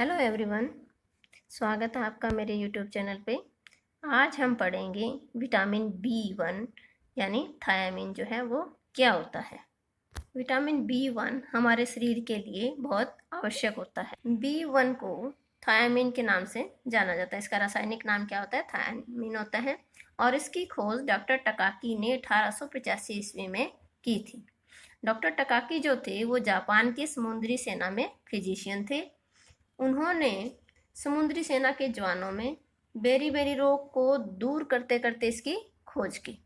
Hello everyone, स्वागत है आपका मेरे यूट्यूब चैनल पे। आज हम पढ़ेंगे विटामिन B1 यानी थायामीन जो है वो क्या होता है। विटामिन B1 हमारे शरीर के लिए बहुत आवश्यक होता है। B1 को थायामीन के नाम से जाना जाता है। इसका रासायनिक नाम क्या होता है? थायामीन होता है। और इसकी खोज डॉक्टर टकाकी ने 1885 ईस्वी में की थी। डॉक्टर टकाकी जो थे वो जापान की समुद्री सेना में फिजिशियन थे। उन्होंने समुद्री सेना के जवानों में बेरी रोग को दूर करते करते इसकी खोज की।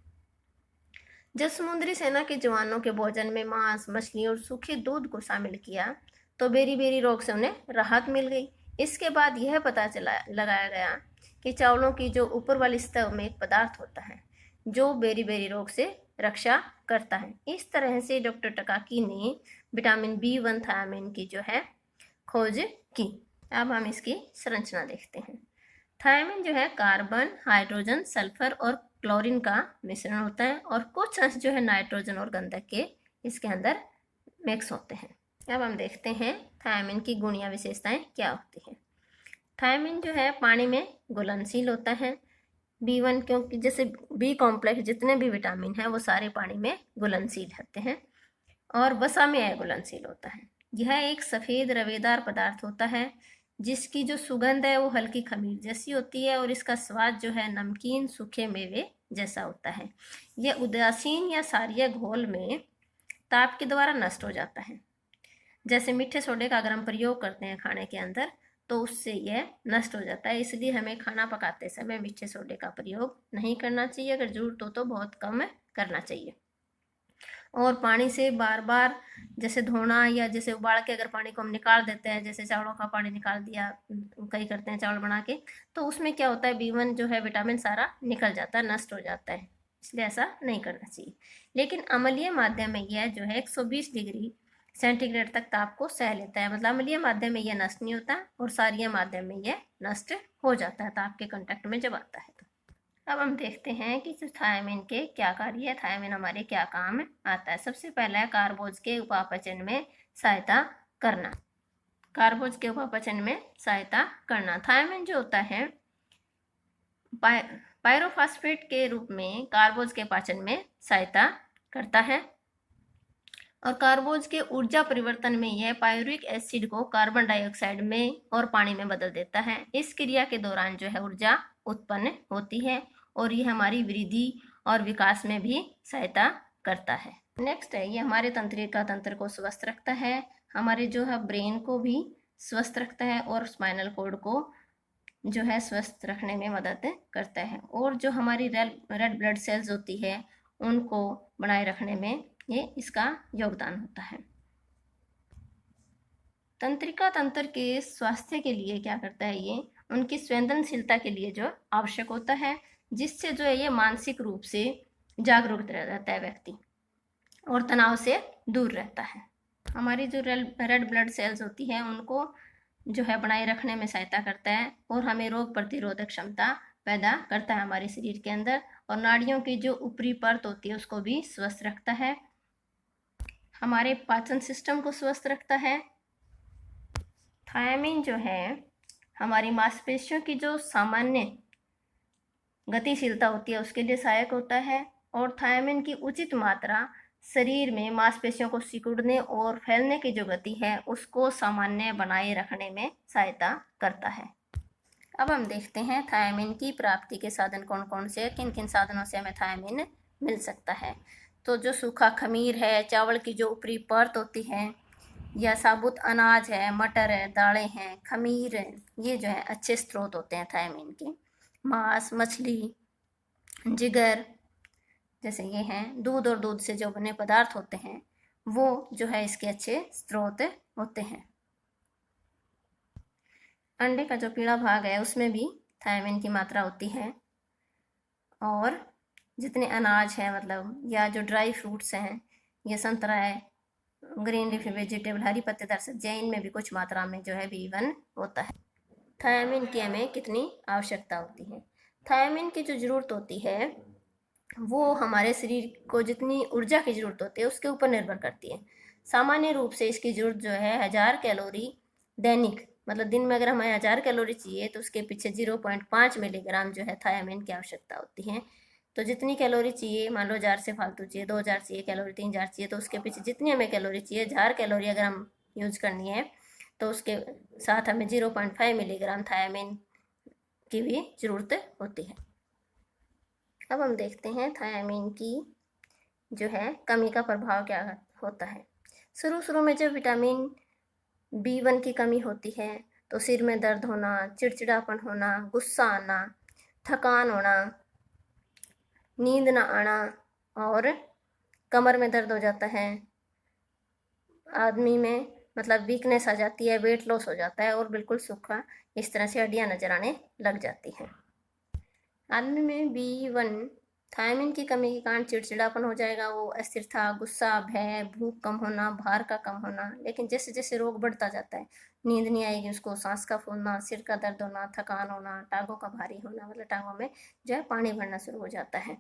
जब समुद्री सेना के जवानों के भोजन में मांस, मछली और सूखे दूध को शामिल किया तो बेरी रोग से उन्हें राहत मिल गई। इसके बाद यह पता लगाया गया कि चावलों की जो ऊपर वाली सतह में एक पदार्थ होता है जो बेरी रोग से रक्षा करता है। इस तरह से डॉक्टर टकाकी ने विटामिन B1 थायामीन की जो है खोज की। अब हम इसकी संरचना देखते हैं। थायामीन जो है कार्बन, हाइड्रोजन, सल्फर और क्लोरीन का मिश्रण होता है और कुछ अंश जो है नाइट्रोजन और गंधक के इसके अंदर मिक्स होते हैं। अब हम देखते हैं थायामीन की गुण या विशेषताएं क्या होती हैं। थायामीन जो है पानी में घुलनशील होता है। B1 क्योंकि जैसे B कॉम्प्लेक्स जितने भी विटामिन हैं वो सारे पानी में घुलनशील होते हैं और वसा में अघुलनशील होता है। यह एक सफ़ेद रवेदार पदार्थ होता है जिसकी जो सुगंध है वो हल्की खमीर जैसी होती है और इसका स्वाद जो है नमकीन सूखे मेवे जैसा होता है। यह उदासीन या क्षारीय घोल में ताप के द्वारा नष्ट हो जाता है। जैसे मीठे सोडे का अगर हम प्रयोग करते हैं खाने के अंदर तो उससे यह नष्ट हो जाता है। इसलिए हमें खाना पकाते समय मीठे सोडे का प्रयोग नहीं करना चाहिए। अगर जरूरत हो तो बहुत कम करना चाहिए। और पानी से बार बार जैसे धोना या जैसे उबाल के अगर पानी को हम निकाल देते हैं, जैसे चावलों का पानी निकाल दिया, कई करते हैं चावल बना के, तो उसमें क्या होता है B1 जो है विटामिन सारा निकल जाता है, नष्ट हो जाता है। इसलिए ऐसा नहीं करना चाहिए। लेकिन अम्लीय माध्यम में यह जो है 120 डिग्री सेंटीग्रेड तक ताप को सह लेता है। मतलब अम्लीय माध्यम में यह नष्ट नहीं होता और क्षारीय माध्यम में यह नष्ट हो जाता है ताप के कांटेक्ट में जब आता है तो। अब हम देखते हैं कि थायामीन के क्या कार्य है, थायामीन हमारे क्या काम आता है। सबसे पहला है कार्बोज के उपापचन में सहायता करना। कार्बोज के उपापचन में सहायता करना। थायामीन जो होता है पायरोफॉस्फेट के रूप में कार्बोज के पाचन में सहायता करता है और कार्बोज के ऊर्जा परिवर्तन में यह पायरुविक एसिड को कार्बन डाइऑक्साइड में और पानी में बदल देता है। इस क्रिया के दौरान जो है ऊर्जा उत्पन्न होती है और ये हमारी वृद्धि और विकास में भी सहायता करता है। नेक्स्ट है ये हमारे तंत्रिका तंत्र को स्वस्थ रखता है, हमारे जो है ब्रेन को भी स्वस्थ रखता है और स्पाइनल कॉर्ड को जो है स्वस्थ रखने में मदद करता है और जो हमारी रेड ब्लड सेल्स होती है उनको बनाए रखने में ये इसका योगदान होता है। तंत्रिका तंत्र के स्वास्थ्य के लिए क्या करता है ये उनकी संवेदनशीलता के लिए जो आवश्यक होता है, जिससे जो है ये मानसिक रूप से जागरूक रहता है व्यक्ति और तनाव से दूर रहता है। हमारी जो रेड ब्लड सेल्स होती है उनको जो है बनाए रखने में सहायता करता है और हमें रोग प्रतिरोधक क्षमता पैदा करता है हमारे शरीर के अंदर और नाड़ियों की जो ऊपरी परत होती है उसको भी स्वस्थ रखता है। हमारे पाचन सिस्टम को स्वस्थ रखता है। थायामीन जो है हमारी मांसपेशियों की जो सामान्य गतिशीलता होती है उसके लिए सहायक होता है और थायामीन की उचित मात्रा शरीर में मांसपेशियों को सिकुड़ने और फैलने की जो गति है उसको सामान्य बनाए रखने में सहायता करता है। अब हम देखते हैं थायामीन की प्राप्ति के साधन कौन कौन से, किन किन साधनों से हमें थायामीन मिल सकता है। तो जो सूखा खमीर है, चावल की जो ऊपरी परत होती है, या साबुत अनाज है, मटर है, दालें हैं, खमीर है, ये जो है अच्छे स्रोत होते हैं थायामीन के। मांस, मछली, जिगर जैसे ये हैं, दूध और दूध से जो बने पदार्थ होते हैं वो जो है इसके अच्छे स्रोत होते हैं। अंडे का जो पीला भाग है उसमें भी थायामीन की मात्रा होती है और जितने अनाज है मतलब या जो ड्राई फ्रूट्स हैं, ये संतरा है, ग्रीन लीफी वेजिटेबल, हरी पत्तेदार सब्जियां, इनमें भी कुछ मात्रा में जो है B1 होता है। थायामीन की हमें कितनी आवश्यकता होती है? थायामीन की जो ज़रूरत होती है वो हमारे शरीर को जितनी ऊर्जा की ज़रूरत होती है उसके ऊपर निर्भर करती है। सामान्य रूप से इसकी ज़रूरत जो है 1000 कैलोरी दैनिक मतलब दिन में अगर हमें 1000 कैलोरी चाहिए तो उसके पीछे 0.5 मिलीग्राम जो है थायामीन की आवश्यकता होती है। तो जितनी कैलोरी चाहिए, मान लो 1000 से फालतू चाहिए, 2000 चाहिए कैलोरी, 3000 चाहिए, तो उसके पीछे जितनी हमें कैलोरी चाहिए, 1000 कैलोरी अगर हम यूज करनी है तो उसके साथ हमें 0.5 मिलीग्राम थायामीन की भी ज़रूरत होती है। अब हम देखते हैं थायामीन की जो है कमी का प्रभाव क्या होता है। शुरू शुरू में जब विटामिन B1 की कमी होती है तो सिर में दर्द होना, चिड़चिड़ापन होना, गुस्सा आना, थकान होना, नींद ना आना और कमर में दर्द हो जाता है। आदमी में मतलब वीकनेस आ जाती है, वेट लॉस हो जाता है और बिल्कुल सूखा इस तरह से हड्डियां नजर आने लग जाती हैं। आदमी में B1 थायमिन की कमी के कारण चिड़चिड़ापन हो जाएगा, वो अस्थिरता, गुस्सा, भय, भूख कम होना, भार का कम होना। लेकिन जैसे जैसे रोग बढ़ता जाता है, नींद नहीं आएगी उसको, सांस का फूलना, सिर का दर्द होना, थकान होना, टांगों का भारी होना, मतलब टांगों में जो है पानी भरना शुरू हो जाता है।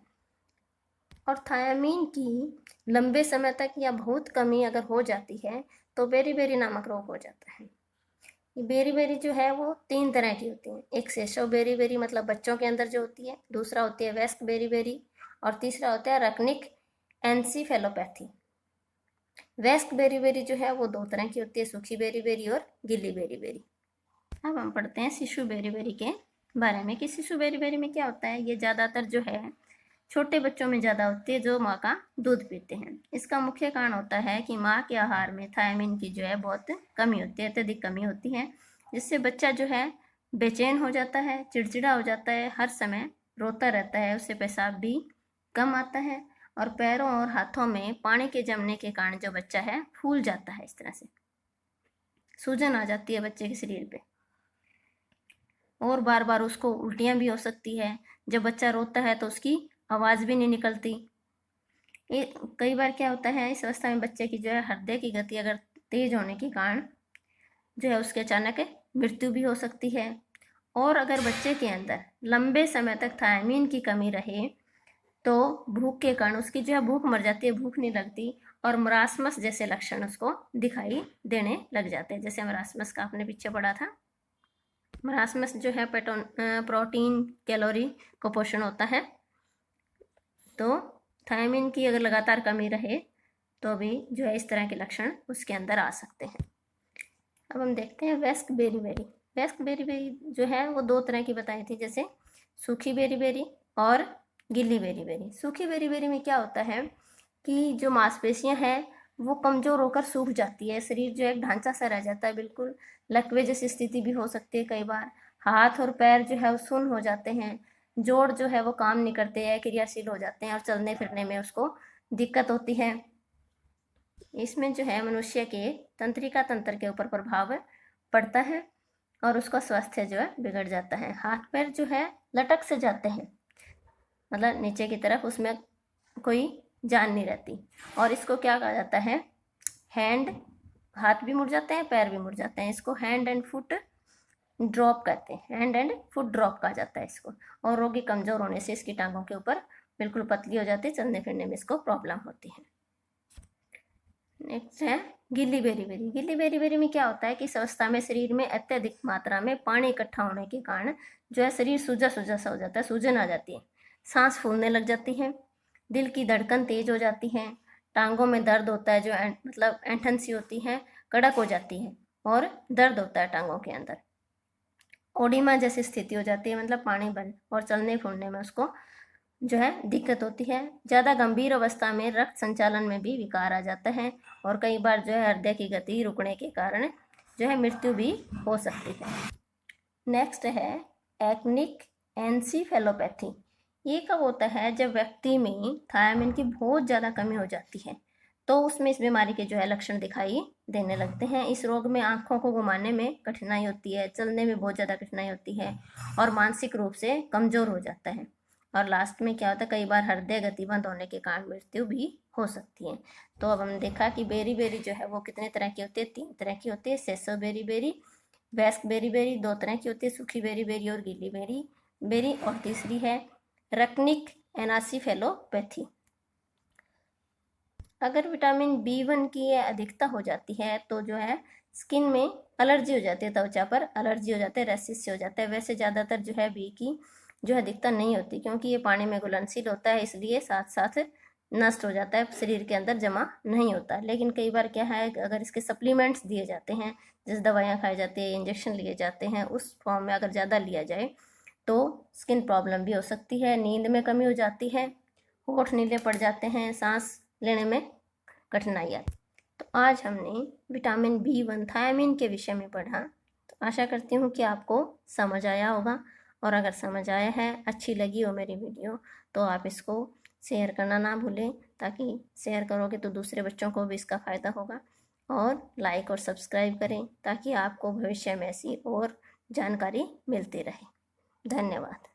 और थायामीन की लंबे समय तक या बहुत कमी अगर हो जाती है तो बेरी नामक रोग हो जाता है। ये बेरी जो है वो 3 तरह की होती है। एक सेशो बेरी मतलब बच्चों के अंदर जो होती है, दूसरा होती है वेस्क बेरी और तीसरा होता है रकनिक एनसीफेलोपैथी। वेस्क बेरी जो है वो 2 तरह की होती है, सूखी बेरी और गिल्ली बेरी। अब हम पढ़ते हैं शिशु बेरी के बारे में कि शिशु बेरी में क्या होता है। ये ज़्यादातर जो है छोटे बच्चों में ज़्यादा होती है जो माँ का दूध पीते हैं। इसका मुख्य कारण होता है कि माँ के आहार में थायमिन की जो है बहुत कमी होती है, अत्यधिक कमी होती है, जिससे बच्चा जो है बेचैन हो जाता है, चिड़चिड़ा हो जाता है, हर समय रोता रहता है, उससे पेशाब भी कम आता है और पैरों और हाथों में पानी के जमने के कारण जो बच्चा है फूल जाता है। इस तरह से सूजन आ जाती है बच्चे के शरीर पे और बार बार उसको उल्टियाँ भी हो सकती है। जब बच्चा रोता है तो उसकी आवाज़ भी नहीं निकलती। ये कई बार क्या होता है, इस अवस्था में बच्चे की जो है हृदय की गति अगर तेज होने के कारण जो है उसके अचानक मृत्यु भी हो सकती है। और अगर बच्चे के अंदर लंबे समय तक थायमीन की कमी रहे तो भूख के कारण उसकी जो है भूख मर जाती है, भूख नहीं लगती और मरासमस जैसे लक्षण उसको दिखाई देने लग जाते हैं। जैसे मरासमस का आपने पीछे पढ़ा था। मरासमस जो है प्रोटीन कैलोरी कुपोषण होता है। तो थायमिन की अगर लगातार कमी रहे तो भी जो है इस तरह के लक्षण उसके अंदर आ सकते हैं। अब हम देखते हैं वेस्क बेरी वेस्क बेरी जो है वो 2 तरह की बताई थी, जैसे सूखी बेरी और गिल्ली बेरी। सूखी बेरी में क्या होता है कि जो मांसपेशियां हैं वो कमजोर होकर सूख जाती है, शरीर जो एक ढांचा सा रह जाता है, बिल्कुल लकवे जैसी स्थिति भी हो सकती है। कई बार हाथ और पैर जो है वो सुन्न हो जाते हैं, जोड़ जो है वो काम नहीं करते हैं, क्रियाशील हो जाते हैं और चलने फिरने में उसको दिक्कत होती है। इसमें जो है मनुष्य के तंत्रिका तंत्र के ऊपर प्रभाव पड़ता है और उसका स्वास्थ्य जो है बिगड़ जाता है। हाथ पैर जो है लटक से जाते हैं, मतलब नीचे की तरफ, उसमें कोई जान नहीं रहती और इसको क्या कहा जाता है, हैंड, हाथ भी मुड़ जाते हैं, पैर भी मुड़ जाते हैं। इसको हैंड एंड फुट ड्रॉप कहते हैं, हैंड एंड फुट ड्रॉप कहा जाता है इसको। और रोगी कमजोर होने से इसकी टांगों के ऊपर बिल्कुल पतली हो जाती है, चलने फिरने में इसको प्रॉब्लम होती है। नेक्स्ट है गिल्ली बेरी में क्या होता है कि इस अवस्था में शरीर में अत्यधिक मात्रा में पानी इकट्ठा होने के कारण जो है शरीर सूजा सा हो जाता है, सूजन आ जाती है, सांस फूलने लग जाती है, दिल की धड़कन तेज हो जाती है, टांगों में दर्द होता है, जो मतलब ऐंठन सी होती है कड़क हो जाती है और दर्द होता है टांगों के अंदर। ओडिमा जैसी स्थिति हो जाती है, मतलब पानी बन और चलने फिरने में उसको जो है दिक्कत होती है। ज़्यादा गंभीर अवस्था में रक्त संचालन में भी विकार आ जाता है और कई बार जो है हृदय की गति रुकने के कारण जो है मृत्यु भी हो सकती है। नेक्स्ट है एक्निक एनसीफेलोपैथी। ये कब होता है, जब व्यक्ति में थायमिन की बहुत ज़्यादा कमी हो जाती है तो उसमें इस बीमारी के जो है लक्षण दिखाई देने लगते हैं। इस रोग में आंखों को घुमाने में कठिनाई होती है, चलने में बहुत ज़्यादा कठिनाई होती है और मानसिक रूप से कमज़ोर हो जाता है। और लास्ट में क्या होता है, कई बार हृदय गति बंद होने के कारण मृत्यु भी हो सकती है। तो अब हम देखा कि बेरी जो है वो कितने तरह की होती है, 3 तरह की होती है। सेसो बेरी, वेस्क बेरी 2 तरह की होती है, सूखी बेरी और गीली बेरी और तीसरी है रकनिक एनासीफेलोपैथी। अगर विटामिन B1 की अधिकता हो जाती है तो जो है स्किन में एलर्जी हो जाती है, त्वचा पर एलर्जी हो जाता है, रैशेस से हो जाता है। वैसे ज़्यादातर जो है बी की जो है दिक्कत नहीं होती, क्योंकि ये पानी में घुलनशील होता है, इसलिए साथ साथ नष्ट हो जाता है, शरीर के अंदर जमा नहीं होता। लेकिन कई बार क्या है, अगर इसके सप्लीमेंट्स दिए जाते हैं, जैसे दवाइयाँ खाई जाती है, इंजेक्शन लिए जाते हैं, उस फॉर्म में अगर ज़्यादा लिया जाए तो स्किन प्रॉब्लम भी हो सकती है, नींद में कमी हो जाती है, होंठ नीले पड़ जाते हैं, सांस लेने में कठिनाई आती है। तो आज हमने विटामिन B1 थायमिन के विषय में पढ़ा। तो आशा करती हूँ कि आपको समझ आया होगा, और अगर समझ आया है, अच्छी लगी हो मेरी वीडियो, तो आप इसको शेयर करना ना भूलें, ताकि शेयर करोगे तो दूसरे बच्चों को भी इसका फ़ायदा होगा। और लाइक और सब्सक्राइब करें, ताकि आपको भविष्य में ऐसी और जानकारी मिलती रहे। धन्यवाद।